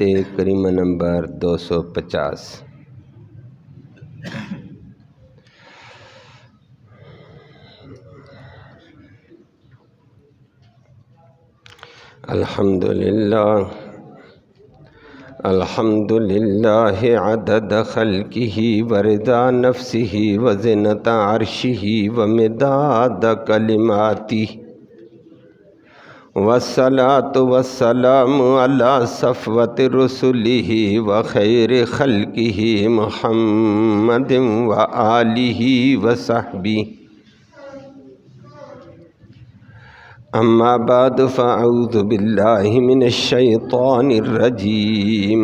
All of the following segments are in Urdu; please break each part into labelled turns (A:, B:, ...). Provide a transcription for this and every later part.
A: آیت کریمہ نمبر 250۔ الحمد للہ عدد خلقہ ورضا نفسہ وزنۃ عرشہ ومداد کلماتہ، والصلاة والسلام علی صفوۃ رسلہ وخیر خلقہ محمد وآلہ وصحبہ۔ اما بعد فاعوذ باللہ من الشیطان الرجیم،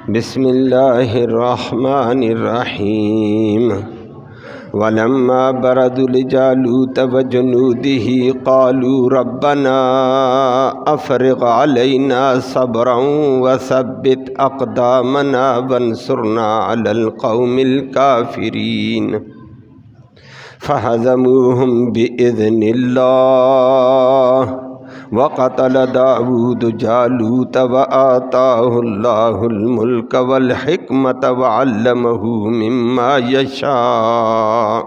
A: بسم اللہ الرحمن الرحیم۔ ولما برزوا لجالوت وجنوده قالوا ربنا افرغ علينا صبرا وثبت اقدامنا وانصرنا على القوم الكافرين، فهزموهم بإذن الله، وقتل داود جالوت وآتاه الله الملك والحكمة وعلمه مما يشاء،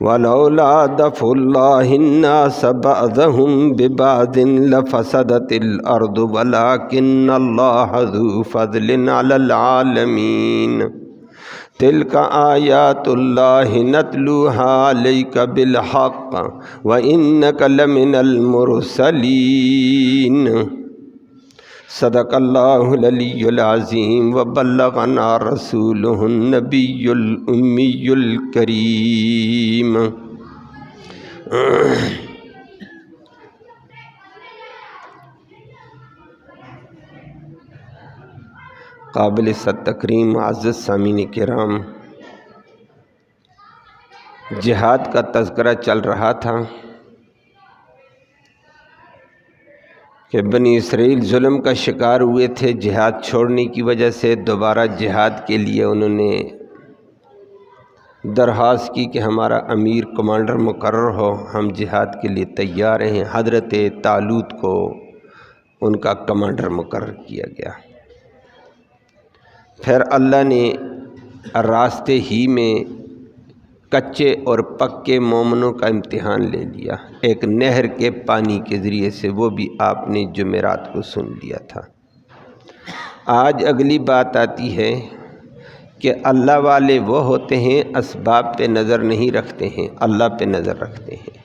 A: ولولا دفع الله الناس بعضهم ببعض لفسدت الأرض ولكن الله ذو فضل على العالمين، تلك آیات اللہ نتلوها علیک بالحق وإنک لمن المرسلین۔ صدق اللہ العلی العظیم وبلغنا رسولہ النبی الأمی الکریم۔ قابل تکریم معزز سامعین کرام، جہاد کا تذکرہ چل رہا تھا کہ بنی اسرائیل ظلم کا شکار ہوئے تھے، جہاد چھوڑنے کی وجہ سے دوبارہ جہاد کے لیے انہوں نے درخواست کی کہ ہمارا امیر کمانڈر مقرر ہو، ہم جہاد کے لیے تیار ہیں۔ حضرت طالوت کو ان کا کمانڈر مقرر کیا گیا۔ پھر اللہ نے راستے ہی میں کچے اور پکے مومنوں کا امتحان لے لیا، ایک نہر کے پانی کے ذریعے سے، وہ بھی آپ نے جمعرات کو سن لیا تھا۔ آج اگلی بات آتی ہے کہ اللہ والے وہ ہوتے ہیں اسباب پہ نظر نہیں رکھتے ہیں، اللہ پہ نظر رکھتے ہیں۔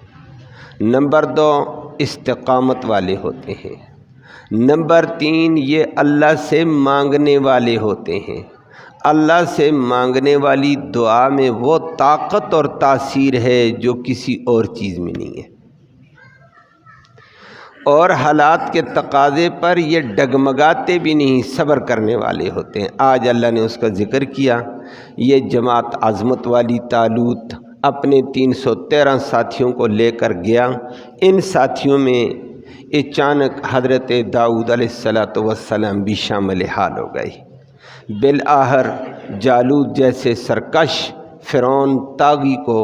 A: نمبر 2 استقامت والے ہوتے ہیں۔ نمبر 3 یہ اللہ سے مانگنے والے ہوتے ہیں۔ اللہ سے مانگنے والی دعا میں وہ طاقت اور تاثیر ہے جو کسی اور چیز میں نہیں ہے، اور حالات کے تقاضے پر یہ ڈگمگاتے بھی نہیں، صبر کرنے والے ہوتے ہیں۔ آج اللہ نے اس کا ذکر کیا۔ یہ جماعت عظمت والی طالوت اپنے 313 ساتھیوں کو لے کر گیا۔ ان ساتھیوں میں اچانک حضرت داؤد علیہ السلام بھی شامل حال ہو گئے۔ بالآخر جالوت جیسے سرکش فرعون طاغی کو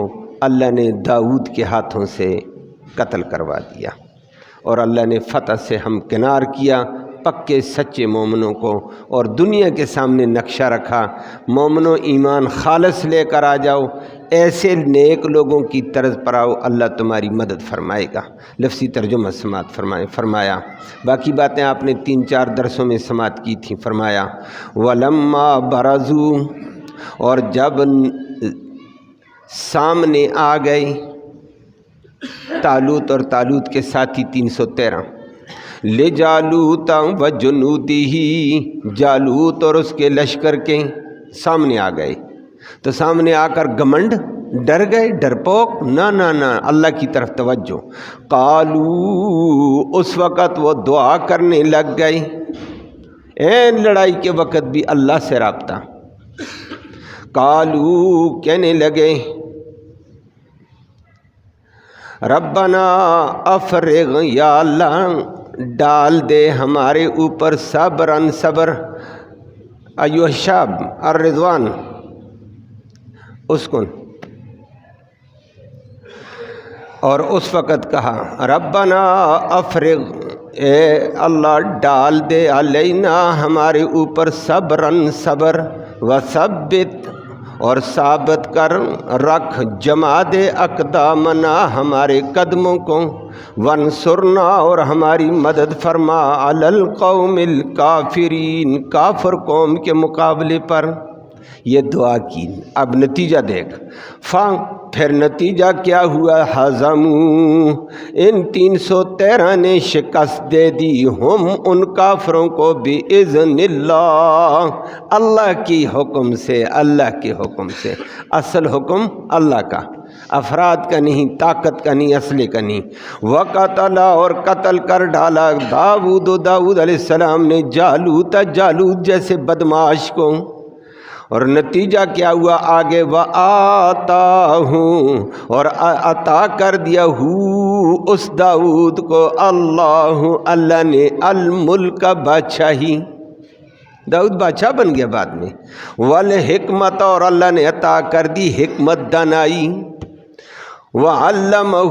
A: اللہ نے داؤد کے ہاتھوں سے قتل کروا دیا، اور اللہ نے فتح سے ہمکنار کیا پکے سچے مومنوں کو، اور دنیا کے سامنے نقشہ رکھا، مومنوں ایمان خالص لے کر آ جاؤ، ایسے نیک لوگوں کی طرز پر آؤ، اللہ تمہاری مدد فرمائے گا۔ لفظی ترجمہ سماعت فرمایا، باقی باتیں آپ نے 3-4 درسوں میں سماعت کی تھیں۔ فرمایا ولما برزوا، اور جب سامنے آ گئے طالوت اور طالوت کے ساتھی 313، لجالوت وجنودہ، جالوت اور اس کے لشکر کے سامنے آ گئے، تو سامنے آ کر گمنڈ، ڈر گئے، ڈرپوک، نہ اللہ کی طرف توجہ۔ قالو، اس وقت وہ دعا کرنے لگ گئے، این لڑائی کے وقت بھی اللہ سے رابطہ۔ قالو، کہنے لگے، ربنا افرغ، یا اللہ ڈال دے ہمارے اوپر صبراً صبر، ایوہ الشاب الرضوان اسکن۔ اور اس وقت کہا ربنا افرغ اے اللہ ڈال دے علینا ہمارے اوپر صبرن صبر وثبت اور ثابت کر رکھ جما دے اقدامنا ہمارے قدموں کو ونصرنا اور ہماری مدد فرما علی القوم الکافرین کافر قوم کے مقابلے پر۔ یہ دعا کی۔ اب نتیجہ دیکھ، پھر نتیجہ کیا ہوا؟ ہزموا، ان 313 نے شکست دے دی، ہم ان کافروں کو باذن اللہ، اللہ کی حکم سے، اللہ کے حکم سے۔ اصل حکم اللہ کا، افراد کا نہیں، طاقت کا نہیں، اسلحے کا نہیں۔ وقتل اور قتل کر ڈالا داؤد علیہ السلام نے جالوت جیسے بدمعاش کو۔ اور نتیجہ کیا ہوا آگے؟ وَآتَاهُ، اور عطا کر دیا اس داؤد کو اللہ نے الملک بادشاہی، داؤد بادشاہ بن گیا بعد میں۔ والحکمت، اور اللہ نے عطا کر دی حکمت دانائی۔ وعلمہ،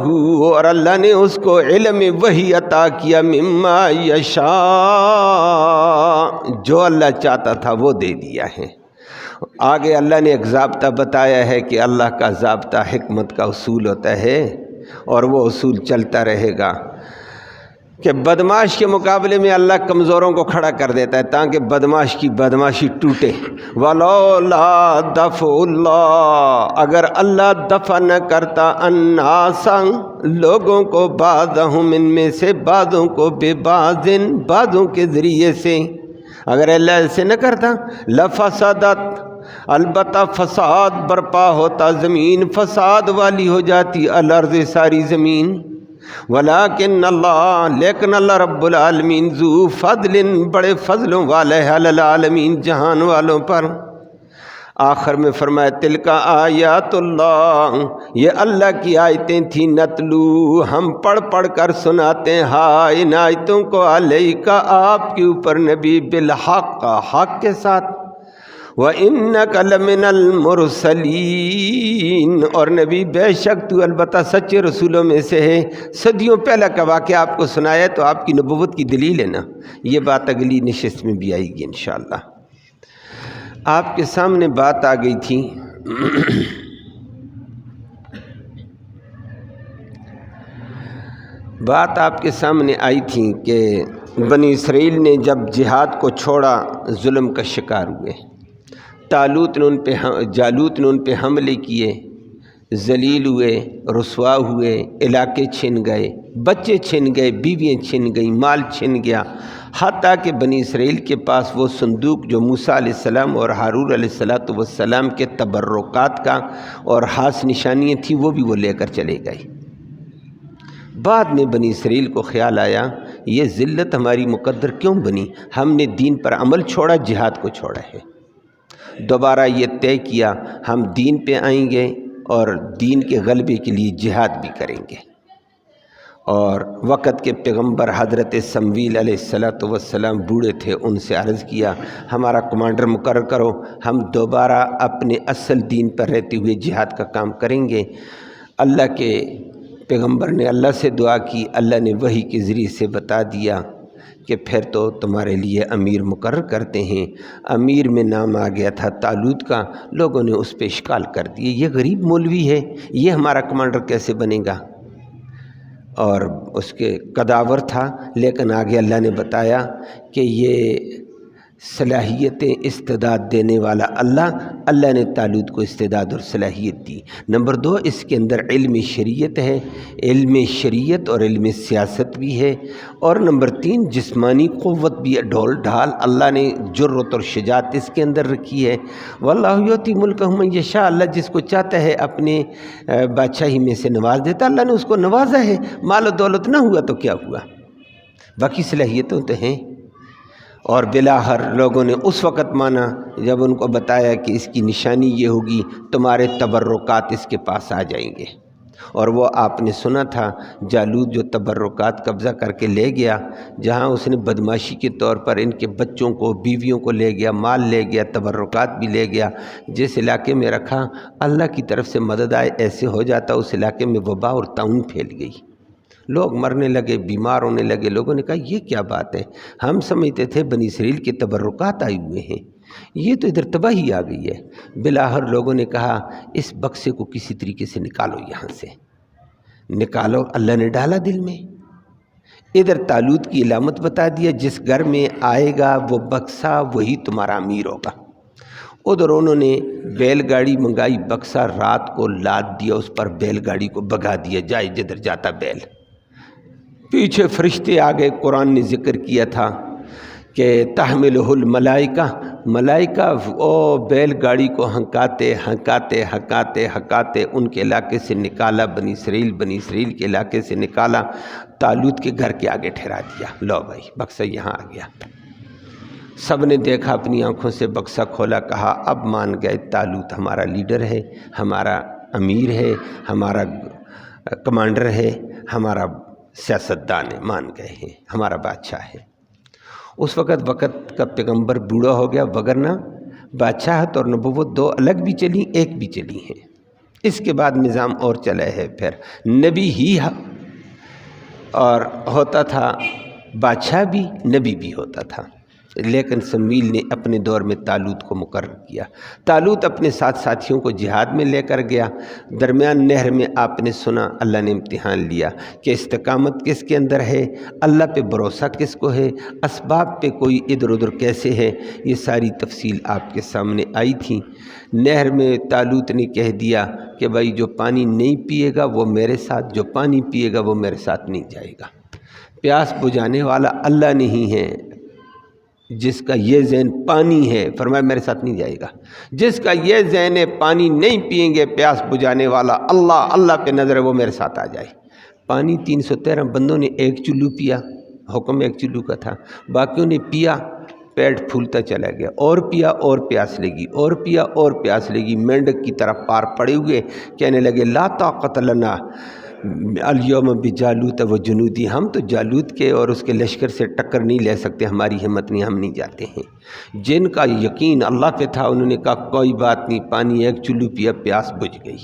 A: اور اللہ نے اس کو علم وحی عطا کیا، مما یشاء، جو اللہ چاہتا تھا وہ دے دیا ہے۔ آگے اللہ نے ایک ضابطہ بتایا ہے کہ اللہ کا ضابطہ حکمت کا اصول ہوتا ہے، اور وہ اصول چلتا رہے گا کہ بدمعاش کے مقابلے میں اللہ کمزوروں کو کھڑا کر دیتا ہے تاکہ بدمعاش کی بدمعاشی ٹوٹے۔ وَلَوْلَا دَفْعُ اللَّهِ، اگر اللہ دفع نہ کرتا النَّاسَ، لوگوں کو، بعضهم، ان میں سے بعضوں کو، ببعض، بعضوں کے ذریعے سے، اگر اللہ ایسے نہ کرتا لفسدت، البتہ فساد برپا ہوتا، زمین فساد والی ہو جاتی، الارض، ساری زمین۔ ولیکن اللہ، لیکن اللہ رب العالمین، ذو فضل، بڑے فضلوں والا ہے، علی العالمین، جہان والوں پر۔ آخر میں فرمایا تلک آیات اللہ، یہ اللہ کی آیتیں تھیں، نتلو، ہم پڑھ پڑھ کر سناتے ہیں، ہاں ان آیتوں کو، علیک، آپ کے اوپر نبی، بالحق، حق کے ساتھ۔ وَإِنَّكَ لَمِنَ الْمُرْسَلِينَ، اور نبی بے شک تو البتہ سچے رسولوں میں سے ہے۔ صدیوں پہلا کا واقعہ آپ کو سنایا تو آپ کی نبوت کی دلیل ہے نا، یہ بات اگلی نشست میں بھی آئے گی انشاءاللہ۔ آپ کے سامنے بات آ گئی تھی بات آپ کے سامنے آئی تھی کہ بنی اسرائیل نے جب جہاد کو چھوڑا ظلم کا شکار ہوئے، جالوت نے ان پہ حملے کیے، ذلیل ہوئے، رسوا ہوئے، علاقے چھن گئے، بچے چھن گئے، بیویاں چھن گئیں، مال چھن گیا، حتیٰ کہ بنی اسرائیل کے پاس وہ صندوق جو موسیٰ علیہ السلام اور ہارون علیہ السلام کے تبرکات کا اور خاص نشانیاں تھیں وہ بھی وہ لے کر چلے گئے۔ بعد میں بنی اسرائیل کو خیال آیا یہ ذلت ہماری مقدر کیوں بنی، ہم نے دین پر عمل چھوڑا، جہاد کو چھوڑا ہے۔ دوبارہ یہ طے کیا ہم دین پہ آئیں گے اور دین کے غلبے کے لیے جہاد بھی کریں گے۔ اور وقت کے پیغمبر حضرت سمویل علیہ السلام بوڑھے تھے، ان سے عرض کیا ہمارا کمانڈر مقرر کرو، ہم دوبارہ اپنے اصل دین پر رہتے ہوئے جہاد کا کام کریں گے۔ اللہ کے پیغمبر نے اللہ سے دعا کی، اللہ نے وحی کے ذریعے سے بتا دیا کہ پھر تو تمہارے لیے امیر مقرر کرتے ہیں۔ امیر میں نام آ گیا تھا طالوت کا، لوگوں نے اس پہ اشکال کر دیے، یہ غریب مولوی ہے، یہ ہمارا کمانڈر کیسے بنے گا؟ اور اس کے قداور تھا، لیکن آگے اللہ نے بتایا کہ یہ صلاحیتیں استعداد دینے والا اللہ نے طالوت کو استعداد اور صلاحیت دی۔ نمبر 2، اس کے اندر علم شریعت ہے، علم شریعت اور علم سیاست بھی ہے۔ اور نمبر 3، جسمانی قوت بھی ہے، ڈھول ڈھال، اللہ نے جرت اور شجاعت اس کے اندر رکھی ہے۔ واللہ یؤتی ملکہ من یشاء، اللہ جس کو چاہتا ہے اپنے بادشاہی میں سے نواز دیتا، اللہ نے اس کو نوازا ہے۔ مال و دولت نہ ہوا تو کیا ہوا، باقی صلاحیتوں تو ہیں۔ اور بلاخر لوگوں نے اس وقت مانا جب ان کو بتایا کہ اس کی نشانی یہ ہوگی تمہارے تبرکات اس کے پاس آ جائیں گے۔ اور وہ آپ نے سنا تھا جالوت جو تبرکات قبضہ کر کے لے گیا، جہاں اس نے بدمعاشی کے طور پر ان کے بچوں کو، بیویوں کو لے گیا، مال لے گیا، تبرکات بھی لے گیا۔ جس علاقے میں رکھا اللہ کی طرف سے مدد آئے، ایسے ہو جاتا اس علاقے میں وبا اور طاعون پھیل گئی، لوگ مرنے لگے، بیمار ہونے لگے۔ لوگوں نے کہا یہ کیا بات ہے، ہم سمجھتے تھے بنی اسرائیل کے تبرکات آئے ہوئے ہیں، یہ تو ادھر تباہی آ گئی ہے۔ بالآخر لوگوں نے کہا اس بکسے کو کسی طریقے سے نکالو، یہاں سے نکالو۔ اللہ نے ڈالا دل میں، ادھر طالوت کی علامت بتا دیا، جس گھر میں آئے گا وہ بکسا وہی تمہارا امیر ہوگا۔ ادھر انہوں نے بیل گاڑی منگائی، بکسا رات کو لاد دیا اس پر، بیل گاڑی کو بگا دیا، جائے جدھر جاتا بیل۔ پیچھے فرشتے آ گئے، قرآن نے ذکر کیا تھا کہ تحملہ الملائکہ، ملائکہ او بیل گاڑی کو ہنکاتے ہنکاتے ہنکاتے ہنکاتے ان کے علاقے سے نکالا، بنی اسرائیل کے علاقے سے نکالا، طالوت کے گھر کے آگے ٹھہرا دیا۔ لو بھائی بکسا یہاں آ گیا۔ سب نے دیکھا، اپنی آنکھوں سے بکسا کھولا، کہا اب مان گئے طالوت ہمارا لیڈر ہے، ہمارا امیر ہے، ہمارا کمانڈر ہے، ہمارا سیاستدان ہے، مان گئے ہیں، ہمارا بادشاہ ہے۔ اس وقت کا پیغمبر بوڑھا ہو گیا، وگرنہ بادشاہت اور نبوت دو الگ بھی چلی، ایک بھی چلی ہیں۔ اس کے بعد نظام اور چلا ہے، پھر نبی ہی اور ہوتا تھا، بادشاہ بھی نبی بھی ہوتا تھا۔ لیکن سمیل نے اپنے دور میں طالوت کو مقرر کیا۔ طالوت اپنے ساتھ ساتھیوں کو جہاد میں لے کر گیا، درمیان نہر میں آپ نے سنا، اللہ نے امتحان لیا کہ استقامت کس کے اندر ہے، اللہ پہ بھروسہ کس کو ہے، اسباب پہ کوئی ادھر ادھر کیسے ہے، یہ ساری تفصیل آپ کے سامنے آئی تھی۔ نہر میں طالوت نے کہہ دیا کہ بھائی جو پانی نہیں پیے گا وہ میرے ساتھ، جو پانی پیے گا وہ میرے ساتھ نہیں جائے گا۔ پیاس بجھانے والا اللہ نہیں ہے، جس کا یہ ذہن پانی ہے، فرمایا میرے ساتھ نہیں جائے گا۔ جس کا یہ ذہن ہے پانی نہیں پئیں گے، پیاس بجھانے والا اللہ پہ نظر ہے، وہ میرے ساتھ آ جائے۔ پانی 313 بندوں نے ایک چلو پیا، حکم ایک چلو کا تھا، باقیوں نے پیا، پیٹ پھولتا چلا گیا، اور پیا اور پیاس لگی، اور پیا اور پیاس لگی، مینڈک کی طرح پار پڑے ہوئے کہنے لگے لا طاقت لنا الیوم بجالوت و جنودی، ہم تو جالوت کے اور اس کے لشکر سے ٹکر نہیں لے سکتے، ہماری ہمت نہیں، ہم نہیں جاتے ہیں۔ جن کا یقین اللہ پہ تھا انہوں نے کہا کوئی بات نہیں، پانی ایک چلو پیا، پیاس بجھ گئی۔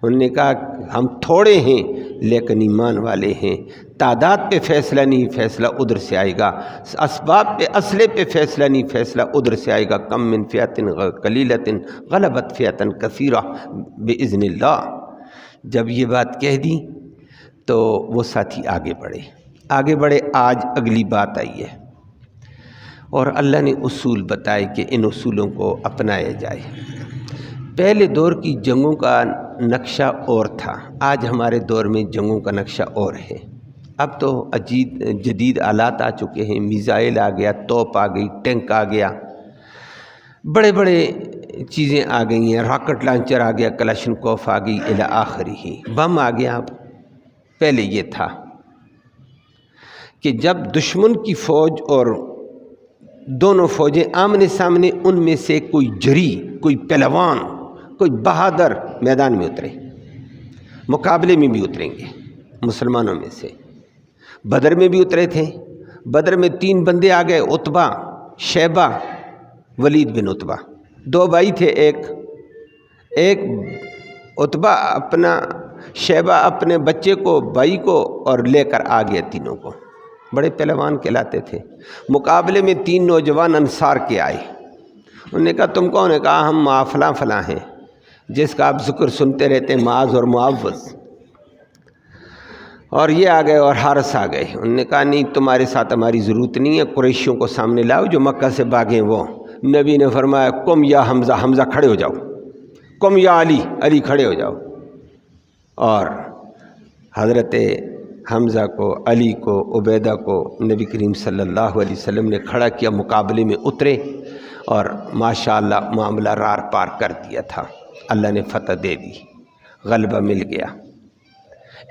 A: انہوں نے کہا ہم تھوڑے ہیں لیکن ایمان والے ہیں، تعداد پہ فیصلہ نہیں، فیصلہ ادھر سے آئے گا، اسباب پہ اسلحے پہ فیصلہ نہیں، فیصلہ ادھر سے آئے گا۔ کم من فئۃ قلیلۃ غلبت فئۃ کثیرہ باذن اللہ۔ جب یہ بات کہہ دی تو وہ ساتھی آگے بڑھے۔ آج اگلی بات آئی ہے اور اللہ نے اصول بتائے کہ ان اصولوں کو اپنایا جائے۔ پہلے دور کی جنگوں کا نقشہ اور تھا، آج ہمارے دور میں جنگوں کا نقشہ اور ہے۔ اب تو جدید آلات آ چکے ہیں، میزائل آ گیا، توپ آ گئی، ٹینک آ گیا، بڑے بڑے چیزیں آ گئی ہیں، راکٹ لانچر آ گیا، کلاشنکوف آ گئی، الی آخری ہی بم آ گیا۔ پہلے یہ تھا کہ جب دشمن کی فوج اور دونوں فوجیں آمنے سامنے، ان میں سے کوئی جری، کوئی پہلوان، کوئی بہادر میدان میں اترے، مقابلے میں بھی اتریں گے مسلمانوں میں سے۔ بدر میں بھی اترے تھے، بدر میں 3 بندے آ گئے، عتبہ، شیبہ، ولید بن عتبہ، 2 بھائی تھے، ایک عتبہ اپنا، شیبہ اپنے بچے کو، بھائی کو، اور لے کر آ گیا تینوں کو، بڑے پہلوان کہلاتے تھے۔ مقابلے میں 3 نوجوان انصار کے آئے، انہوں نے کہا تم کون؟ نے کہا ہم فلاں فلاں ہیں، جس کا آپ ذکر سنتے رہتے ہیں، معاذ اور معوذ۔ اور یہ آ گئے اور حارث آ گئے، انہوں نے کہا نہیں تمہارے ساتھ ہماری ضرورت نہیں ہے، قریشیوں کو سامنے لاؤ جو مکہ سے بھاگیں وہ۔ نبی نے فرمایا قم یا حمزہ، حمزہ کھڑے ہو جاؤ، قم یا علی، علی کھڑے ہو جاؤ۔ اور حضرت حمزہ کو، علی کو، عبیدہ کو نبی کریم صلی اللہ علیہ وسلم نے کھڑا کیا، مقابلے میں اترے اور ماشاءاللہ معاملہ رار پار کر دیا تھا، اللہ نے فتح دے دی، غلبہ مل گیا۔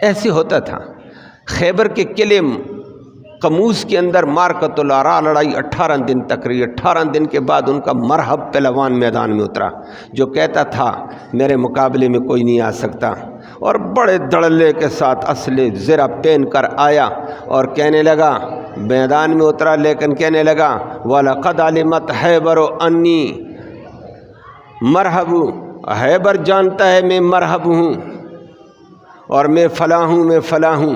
A: ایسے ہوتا تھا۔ خیبر کے قلعے قموس کے اندر مارکۃ العراء، لڑائی 18 دن تک رہی۔ 18 دن کے بعد ان کا مرحب پہلوان میدان میں اترا، جو کہتا تھا میرے مقابلے میں کوئی نہیں آ سکتا، اور بڑے دڑلے کے ساتھ اسلحے زرہ پہن کر آیا اور کہنے لگا، میدان میں اترا لیکن کہنے لگا وَلَقَدْ عَلِمَتْ خیبر انی مرحب، خیبر جانتا ہے میں مرحب ہوں اور میں فلاں ہوں، میں فلاں ہوں۔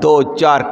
A: 2-4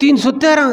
A: 313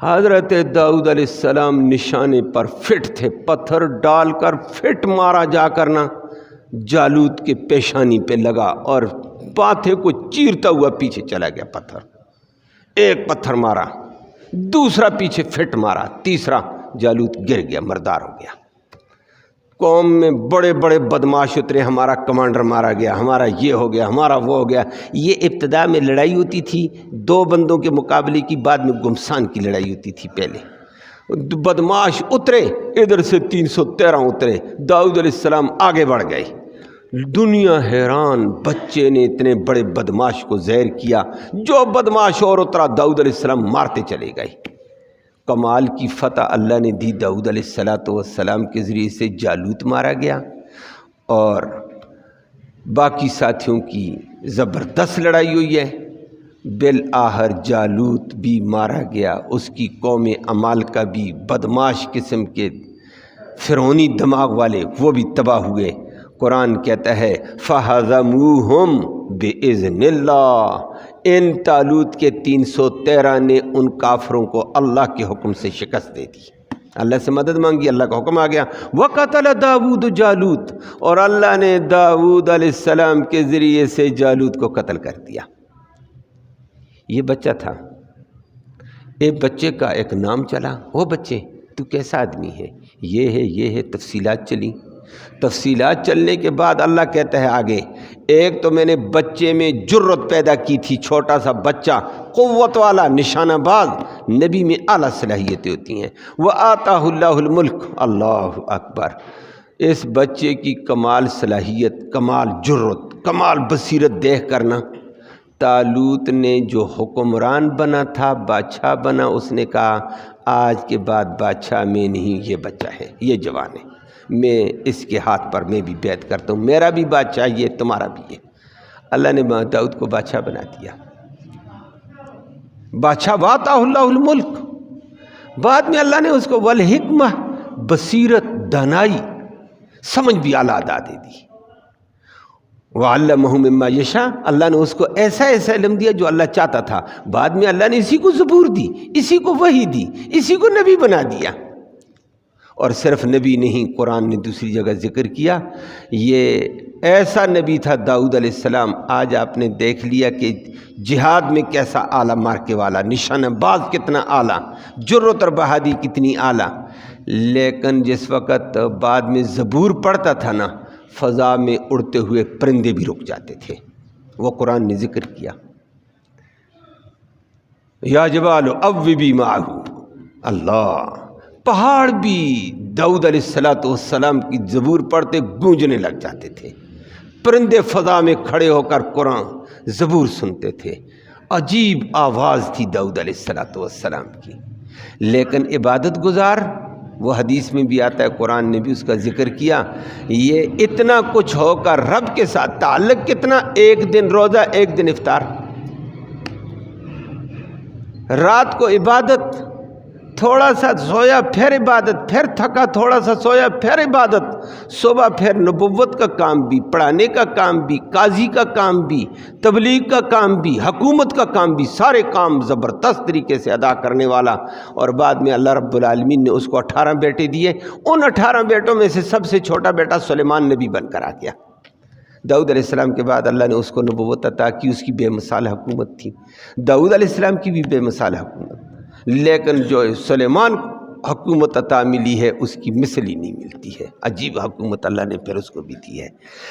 A: حضرت داؤد علیہ السلام نشانے پر فٹ تھے، پتھر ڈال کر فٹ مارا جا کرنا جالوت کے پیشانی پہ لگا اور پاتھے کو چیرتا ہوا پیچھے چلا گیا پتھر. ایک پتھر مارا، دوسرا پیچھے فٹ مارا، تیسرا جالوت گر گیا، مردار ہو گیا. قوم میں بڑے بڑے بدماش اترے، ہمارا کمانڈر مارا گیا، ہمارا یہ ہو گیا، ہمارا وہ ہو گیا. یہ ابتدا میں لڑائی ہوتی تھی 2 بندوں کے مقابلے کی، بعد میں گمسان کی لڑائی ہوتی تھی. پہلے بدماش اترے، ادھر سے 313 اترے، داؤد علیہ السلام آگے بڑھ گئے. دنیا حیران، بچے نے اتنے بڑے بدماش کو زہر کیا. جو بدماش اور اترا داؤد علیہ السلام مارتے چلے گئے. کمال کی فتح اللہ نے دی داؤد علیہ السلام کے ذریعے سے. جالوت مارا گیا اور باقی ساتھیوں کی زبردست لڑائی ہوئی ہے. بالآخر جالوت بھی مارا گیا، اس کی قوم عمالقہ بھی، بدماش قسم کے فرعونی دماغ والے، وہ بھی تباہ ہوئے. قرآن کہتا ہے فَهَزَمُوهُمْ بِإِذْنِ اللَّهِ، ان طالوت کے 313 نے ان کافروں کو اللہ کے حکم سے شکست دے دی. اللہ سے مدد مانگی، اللہ کا حکم آ گیا. وَقَتَلَ دَاوُودُ جالوت، اور اللہ نے داؤد علیہ السلام کے ذریعے سے جالوت کو قتل کر دیا. یہ بچہ تھا، ایک بچے کا ایک نام چلا، وہ بچے تو کیسا آدمی ہے، یہ ہے، تفصیلات چلی. تفصیلات چلنے کے بعد اللہ کہتا ہے آگے، ایک تو میں نے بچے میں جرت پیدا کی تھی، چھوٹا سا بچہ قوت والا نشانہ باز، نبی میں اعلیٰ صلاحیتیں ہوتی ہیں. وَآتَاهُ اللَّهُ الْمُلْكَ، اللہ اکبر. اس بچے کی کمال صلاحیت، کمال جرت، کمال بصیرت دیکھ کرنا طالوت نے جو حکمران بنا تھا، بادشاہ بنا، اس نے کہا آج کے بعد بادشاہ میں نہیں، یہ بچہ ہے، یہ جوان ہے، میں اس کے ہاتھ پر میں بھی بیعت کرتا ہوں، میرا بھی بادشاہ یہ، تمہارا بھی یہ. اللہ نے داؤد کو بادشاہ بنا دیا. بادشاہ وَآتَاهُ اللَّهُ الْمُلْكَ. بعد میں اللہ نے اس کو والحکمہ، بصیرت، دانائی، سمجھ بھی اعلیٰ ادا دے دی. وَعَلَّمَهُ مِمَّا يَشَاءُ، اللہ نے اس کو ایسا علم دیا جو اللہ چاہتا تھا. بعد میں اللہ نے اسی کو زبور دی، اسی کو وحی دی، اسی کو نبی بنا دیا. اور صرف نبی نہیں، قرآن نے دوسری جگہ ذکر کیا، یہ ایسا نبی تھا داؤد علیہ السلام. آج آپ نے دیکھ لیا کہ جہاد میں کیسا اعلیٰ مارکے والا، نشانہ باز کتنا اعلیٰ، جرت اور بہادری کتنی اعلیٰ. لیکن جس وقت بعد میں زبور پڑھتا تھا نا، فضا میں اڑتے ہوئے پرندے بھی رک جاتے تھے. وہ قرآن نے ذکر کیا، یا جبال اوبی معہ، اللہ، پہاڑ بھی داؤد علیہ السلام کی زبور پڑھتے گونجنے لگ جاتے تھے. پرندے فضا میں کھڑے ہو کر قرآن زبور سنتے تھے. عجیب آواز تھی داؤد علیہ السلام کی. لیکن عبادت گزار، وہ حدیث میں بھی آتا ہے، قرآن نے بھی اس کا ذکر کیا. یہ اتنا کچھ ہو کر رب کے ساتھ تعلق کتنا، ایک دن روزہ، ایک دن افطار، رات کو عبادت، تھوڑا سا سویا پھر عبادت، پھر تھکا تھوڑا سا سویا پھر عبادت، صبح پھر نبوت کا کام بھی، پڑھانے کا کام بھی، قاضی کا کام بھی، تبلیغ کا کام بھی، حکومت کا کام بھی، سارے کام زبردست طریقے سے ادا کرنے والا. اور بعد میں اللہ رب العالمین نے اس کو 18 بیٹے دیے. ان 18 بیٹوں میں سے سب سے چھوٹا بیٹا سلیمان نبی بن کر آ گیا. داؤد علیہ السلام کے بعد اللہ نے اس کو نبوت عطا کی. اس کی بے مثال حکومت تھی، داؤد علیہ السلام کی بھی بے مثال حکومت، لیکن جو سلیمان حکومت عطا ملی ہے اس کی مثل ہی نہیں ملتی ہے. عجیب حکومت اللہ نے پھر اس کو بھی دی ہے.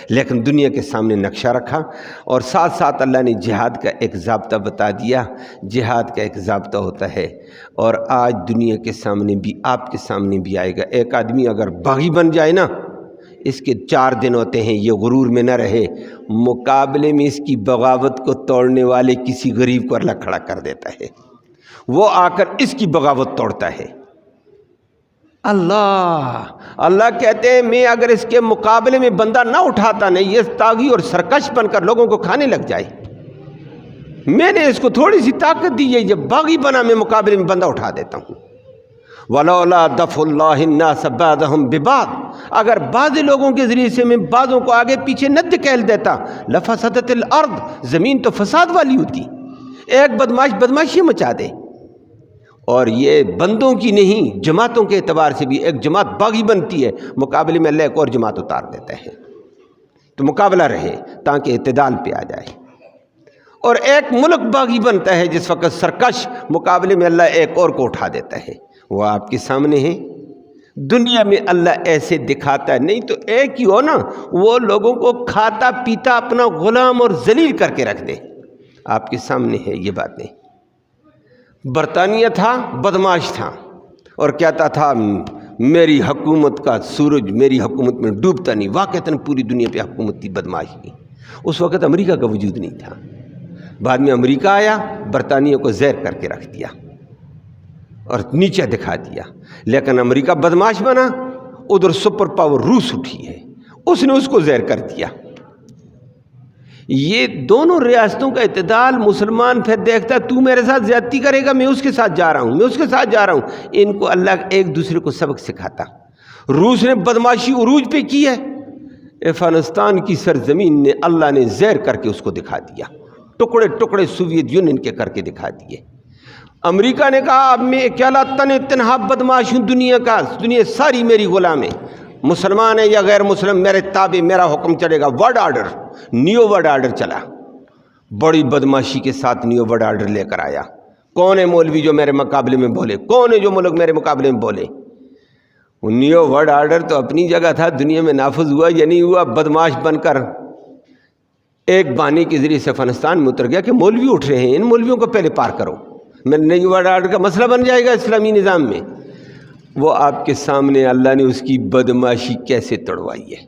A: لیکن دنیا کے سامنے نقشہ رکھا، اور ساتھ ساتھ اللہ نے جہاد کا ایک ضابطہ بتا دیا. جہاد کا ایک ضابطہ ہوتا ہے، اور آج دنیا کے سامنے بھی، آپ کے سامنے بھی آئے گا. ایک آدمی اگر باغی بن جائے نا، اس کے 4 دن ہوتے ہیں، یہ غرور میں نہ رہے، مقابلے میں اس کی بغاوت کو توڑنے والے کسی غریب کو اللہ کھڑا کر دیتا ہے، وہ آ کر اس کی بغاوت توڑتا ہے. اللہ کہتے ہیں میں اگر اس کے مقابلے میں بندہ نہ اٹھاتا، نہیں یہ طاغی اور سرکش بن کر لوگوں کو کھانے لگ جائے، میں نے اس کو تھوڑی سی طاقت دی ہے، جب باغی بنا میں مقابلے میں بندہ اٹھا دیتا ہوں. وَلَوْلَا دَفْعُ اللَّهِ النَّاسَ بَعْضَهُمْ بِبَعْضٍ، اگر بعض لوگوں کے ذریعے سے میں بعضوں کو آگے پیچھے نہ دھکیل دیتا، لَفَسَدَتِ الْأَرْضُ، زمین تو فساد والی ہوتی. ایک بدماش بدماشی مچا دے اور یہ بندوں کی نہیں جماعتوں کے اعتبار سے بھی ایک جماعت باغی بنتی ہے، مقابلے میں اللہ ایک اور جماعت اتار دیتا ہے تو مقابلہ رہے تاکہ اعتدال پہ آ جائے۔ اور ایک ملک باغی بنتا ہے جس وقت سرکش، مقابلے میں اللہ ایک اور کو اٹھا دیتا ہے۔ وہ آپ کے سامنے ہے، دنیا میں اللہ ایسے دکھاتا ہے، نہیں تو ایک ہی ہو نا، وہ لوگوں کو کھاتا پیتا اپنا غلام اور ذلیل کر کے رکھ دے۔ آپ کے سامنے ہے یہ باتیں۔ برطانیہ تھا، بدماش تھا اور کہتا تھا میری حکومت کا سورج میری حکومت میں ڈوبتا نہیں، واقعتاً پوری دنیا پہ حکومت تھی بدماش کی۔ اس وقت امریکہ کا وجود نہیں تھا، بعد میں امریکہ آیا، برطانیہ کو زیر کر کے رکھ دیا اور نیچے دکھا دیا، لیکن امریکہ بدماش بنا، ادھر سپر پاور روس اٹھی ہے، اس نے اس کو زیر کر دیا۔ یہ دونوں ریاستوں کا اعتدال مسلمان پھر دیکھتا ہے، تو میرے ساتھ زیادتی کرے گا، میں اس کے ساتھ جا رہا ہوں، میں اس کے ساتھ جا رہا ہوں۔ ان کو اللہ ایک دوسرے کو سبق سکھاتا۔ روس نے بدماشی عروج پہ کی ہے، افغانستان کی سرزمین نے اللہ نے زیر کر کے اس کو دکھا دیا، ٹکڑے ٹکڑے سوویت یونین کے کر کے دکھا دیے۔ امریکہ نے کہا اب میں اکیلا تنہا بدماش ہوں دنیا کا، دنیا ساری میری غلام ہے، مسلمان ہے یا غیر مسلم میرے تابع، میرا حکم چلے گا۔ Word order, new word order چلا، بڑی بدماشی کے ساتھ نیو ورڈ آرڈر لے کر آیا۔ کون ہے مولوی جو میرے مقابلے میں بولے؟ کون ہے جو ملک میرے مقابلے میں بولے؟ وہ نیو ورڈ آرڈر تو اپنی جگہ تھا، دنیا میں نافذ ہوا یا نہیں ہوا، بدماش بن کر ایک بانی کے ذریعے سے افغانستان میں اتر گیا کہ مولوی اٹھ رہے ہیں، ان مولویوں کو پہلے پار کرو، میں نیو ورڈ آرڈر کا مسئلہ بن جائے گا اسلامی نظام میں۔ وہ آپ کے سامنے اللہ نے اس کی بدماشی کیسے توڑوائی ہے۔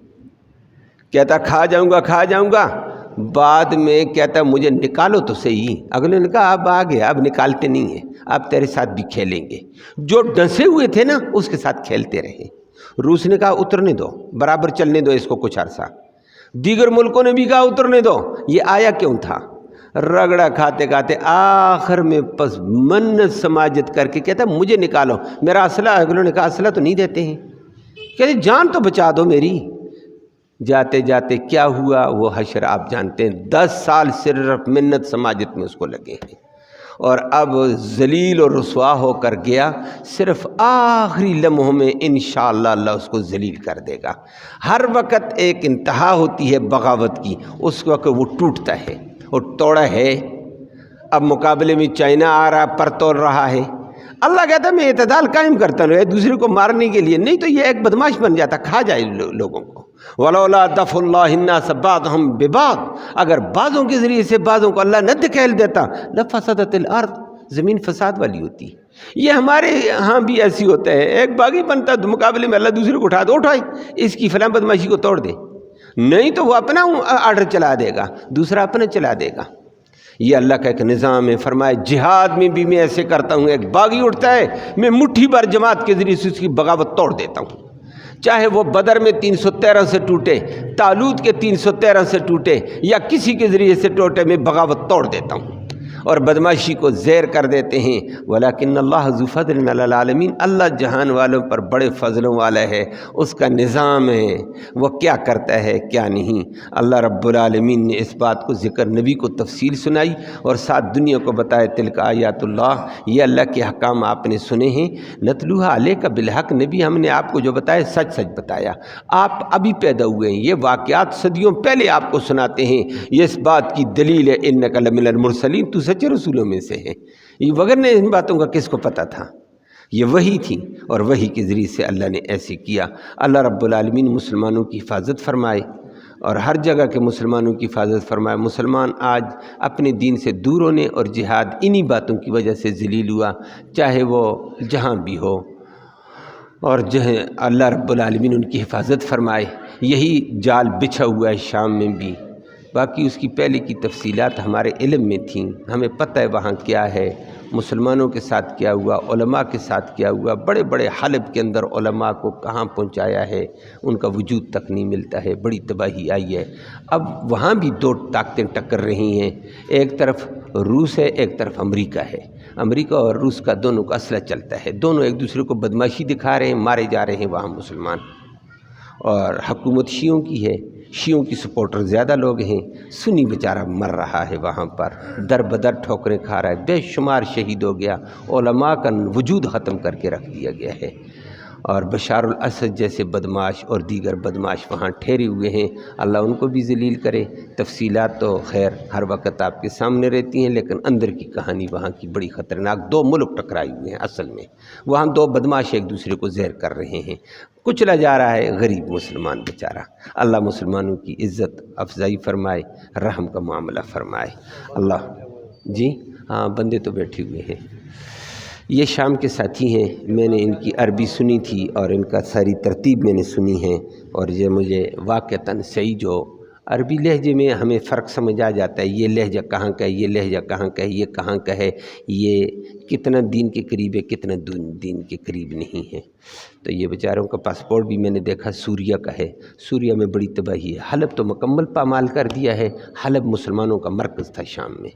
A: کہتا کھا جاؤں گا، بعد میں کہتا مجھے نکالو تو صحیح۔ اگلے نے کہا اب آ گیا، اب نکالتے نہیں ہیں، اب تیرے ساتھ بھی کھیلیں گے۔ جو ڈسے ہوئے تھے نا اس کے ساتھ کھیلتے رہے۔ روس نے کہا اترنے دو، برابر چلنے دو اس کو کچھ عرصہ۔ دیگر ملکوں نے بھی کہا اترنے دو۔ یہ آیا کیوں تھا؟ رگڑا کھاتے کھاتے آخر میں پس منت سماجت کر کے کہتا مجھے نکالو، میرا اسلحہ۔ اگلوں نے کہا اسلحہ تو نہیں دیتے ہیں، کہتے جان تو بچا دو میری۔ جاتے جاتے کیا ہوا وہ حشر آپ جانتے ہیں، 10 سال صرف منت سماجت میں اس کو لگے ہیں، اور اب ذلیل اور رسوا ہو کر گیا۔ صرف آخری لمحوں میں انشاءاللہ اللہ اس کو ذلیل کر دے گا۔ ہر وقت ایک انتہا ہوتی ہے بغاوت کی، اس وقت وہ ٹوٹتا ہے، اور توڑا ہے۔ اب مقابلے میں چائنا آ رہا، پر توڑ رہا ہے۔ اللہ کہتا ہے میں اعتدال قائم کرتا ہوں، ایک دوسرے کو مارنے کے لیے نہیں تو یہ ایک بدماش بن جاتا، کھا جائے لوگوں کو۔ وَلَوْلَا دَفْعُ اللَّهِ النَّاسَ بَعْضَهُمْ بِبَعْضٍ، اگر بعضوں کے ذریعے سے بعضوں کو اللہ نہ دکھیل دیتا، لَفَسَدَتِ الْأَرْضُ، زمین فساد والی ہوتی۔ یہ ہمارے ہاں بھی ایسی ہوتا ہے، ایک باغی بنتا ہے مقابلے میں اللہ دوسرے کو اٹھا دو، اٹھائے اس کی فلاں بدماشی کو توڑ دے، نہیں تو وہ اپنا آرڈر چلا دے گا، دوسرا اپنا چلا دے گا۔ یہ اللہ کا ایک نظام ہے۔ فرمائے جہاد میں بھی میں ایسے کرتا ہوں، ایک باغی اٹھتا ہے میں مٹھی بھر جماعت کے ذریعے سے اس کی بغاوت توڑ دیتا ہوں، چاہے وہ بدر میں 313 سے ٹوٹے، طالوت کے 313 سے ٹوٹے، یا کسی کے ذریعے سے ٹوٹے، میں بغاوت توڑ دیتا ہوں اور بدماشی کو زیر کر دیتے ہیں۔ ولیکن اللہ ذو فضل علی العالمین، اللہ جہان والوں پر بڑے فضلوں والا ہے، اس کا نظام ہے، وہ کیا کرتا ہے کیا نہیں۔ اللہ رب العالمین نے اس بات کو ذکر نبی کو تفصیل سنائی اور ساتھ دنیا کو بتایا تلک آیات اللہ، یہ اللہ کے حکام آپ نے سنے ہیں، نتلوہا علیک بالحق، نبی ہم نے آپ کو جو بتایا سچ سچ بتایا، آپ ابھی پیدا ہوئے ہیں، یہ واقعات صدیوں پہلے آپ کو سناتے ہیں، یہ اس بات کی دلیل ہے انک لمن المرسلین، تو سچے رسولوں میں سے ہے۔ یہ وگرنہ ان باتوں کا کس کو پتہ تھا؟ یہ وحی تھی، اور وحی کے ذریعے سے اللہ نے ایسے کیا۔ اللہ رب العالمین مسلمانوں کی حفاظت فرمائے اور ہر جگہ کے مسلمانوں کی حفاظت فرمائے۔ مسلمان آج اپنے دین سے دور ہونے اور جہاد انہی باتوں کی وجہ سے ذلیل ہوا، چاہے وہ جہاں بھی ہو، اور جہاں اللہ رب العالمین ان کی حفاظت فرمائے۔ یہی جال بچھا ہوا ہے شام میں بھی، باقی اس کی پہلے کی تفصیلات ہمارے علم میں تھیں، ہمیں پتہ ہے وہاں کیا ہے، مسلمانوں کے ساتھ کیا ہوا، علماء کے ساتھ کیا ہوا، بڑے بڑے حلب کے اندر علماء کو کہاں پہنچایا ہے، ان کا وجود تک نہیں ملتا ہے، بڑی تباہی آئی ہے۔ اب وہاں بھی دو طاقتیں ٹکر رہی ہیں، ایک طرف روس ہے، ایک طرف امریکہ ہے۔ امریکہ اور روس کا دونوں کا اسلحہ چلتا ہے، دونوں ایک دوسرے کو بدماشی دکھا رہے ہیں، مارے جا رہے ہیں وہاں مسلمان، اور حکومت شیعوں کی ہے، شیعوں کی سپورٹر زیادہ لوگ ہیں، سنی بیچارہ مر رہا ہے وہاں پر، در بدر ٹھوکریں کھا رہا ہے، بے شمار شہید ہو گیا، علماء کا وجود ختم کر کے رکھ دیا گیا ہے، اور بشار الاسد جیسے بدماش اور دیگر بدماش وہاں ٹھہرے ہوئے ہیں، اللہ ان کو بھی ذلیل کرے۔ تفصیلات تو خیر ہر وقت آپ کے سامنے رہتی ہیں، لیکن اندر کی کہانی وہاں کی بڑی خطرناک، دو ملک ٹکرائے ہوئے ہیں اصل میں، وہاں دو بدماش ایک دوسرے کو زہر کر رہے ہیں، کچلا جا رہا ہے غریب مسلمان بیچارہ۔ اللہ مسلمانوں کی عزت افزائی فرمائے، رحم کا معاملہ فرمائے اللہ۔ جی ہاں، بندے تو بیٹھے ہوئے ہیں، یہ شام کے ساتھی ہیں، میں نے ان کی عربی سنی تھی اور ان کا ساری ترتیب میں نے سنی ہے، اور یہ مجھے واقعتاً صحیح جو عربی لہجے میں ہمیں فرق سمجھ آ جاتا ہے، یہ لہجہ کہاں کا ہے، یہ لہجہ کہاں کا ہے، یہ کہاں کا ہے، یہ کتنا دین کے قریب ہے، کتنا دین کے قریب نہیں ہے۔ تو یہ بیچاروں کا پاسپورٹ بھی میں نے دیکھا سوریہ کا ہے، سوریہ میں بڑی تباہی ہے، حلب تو مکمل پامال کر دیا ہے، حلب مسلمانوں کا مرکز تھا شام میں،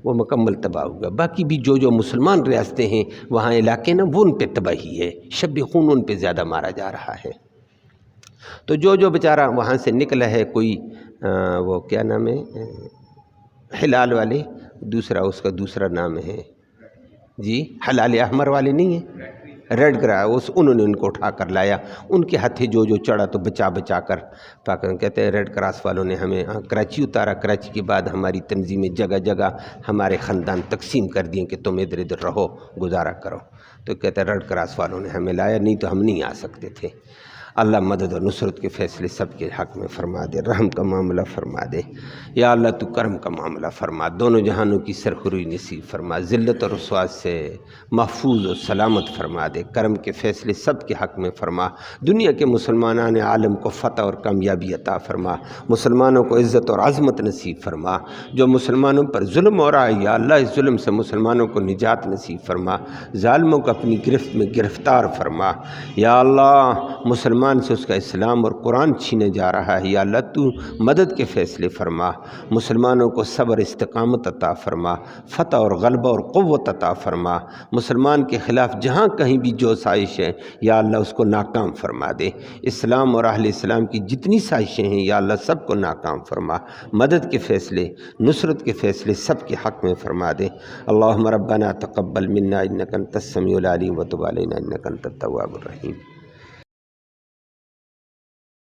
A: وہ مکمل تباہ ہوگا، باقی بھی جو مسلمان ریاستیں ہیں وہاں علاقے نا، وہ ان پہ تباہی ہے، شب خون ان پہ زیادہ مارا جا رہا ہے۔ تو جو بیچارہ وہاں سے نکلا ہے، کوئی وہ کیا نام ہے، ہلال والے، دوسرا اس کا دوسرا نام ہے جی، ہلال احمر والے نہیں ہیں، ریڈ کراس، انہوں نے ان کو اٹھا کر لایا، ان کے ہاتھے جو چڑھا تو بچا کر پاکستان کہتے ہیں ریڈ کراس والوں نے ہمیں کراچی اتارا، کراچی کے بعد ہماری تنظیمیں جگہ جگہ ہمارے خاندان تقسیم کر دیے کہ تم ادھر ادھر رہو، گزارا کرو، تو کہتے ہیں ریڈ کراس والوں نے ہمیں لایا، نہیں تو ہم نہیں آ سکتے تھے۔ اللہ مدد اور نصرت کے فیصلے سب کے حق میں فرما دے، رحم کا معاملہ فرما دے یا اللہ، تو کرم کا معاملہ فرما، دونوں جہانوں کی سرخروئی نصیب فرما، ذلت اور رسوا سے محفوظ و سلامت فرما دے، کرم کے فیصلے سب کے حق میں فرما، دنیا کے مسلمانان عالم کو فتح اور کامیابی عطا فرما، مسلمانوں کو عزت اور عظمت نصیب فرما، جو مسلمانوں پر ظلم ہو رہا ہے یا اللہ اس ظلم سے مسلمانوں کو نجات نصیب فرما، ظالموں کو اپنی گرفت میں گرفتار فرما یا اللہ، مسلمان سے اس کا اسلام اور قرآن چھینے جا رہا ہے یا اللہ، تو مدد کے فیصلے فرما، مسلمانوں کو صبر استقامت عطا فرما، فتح اور غلبہ اور قوت عطا فرما، مسلمان کے خلاف جہاں کہیں بھی جو سازش ہے یا اللہ اس کو ناکام فرما دے، اسلام اور اہل اسلام کی جتنی سازشیں ہیں یا اللہ سب کو ناکام فرما، مدد کے فیصلے نصرت کے فیصلے سب کے حق میں فرما دے۔ اللہم ربنا تقبل منا انک انت السمیع العلیم وتب علینا انک انت التواب الرحیم۔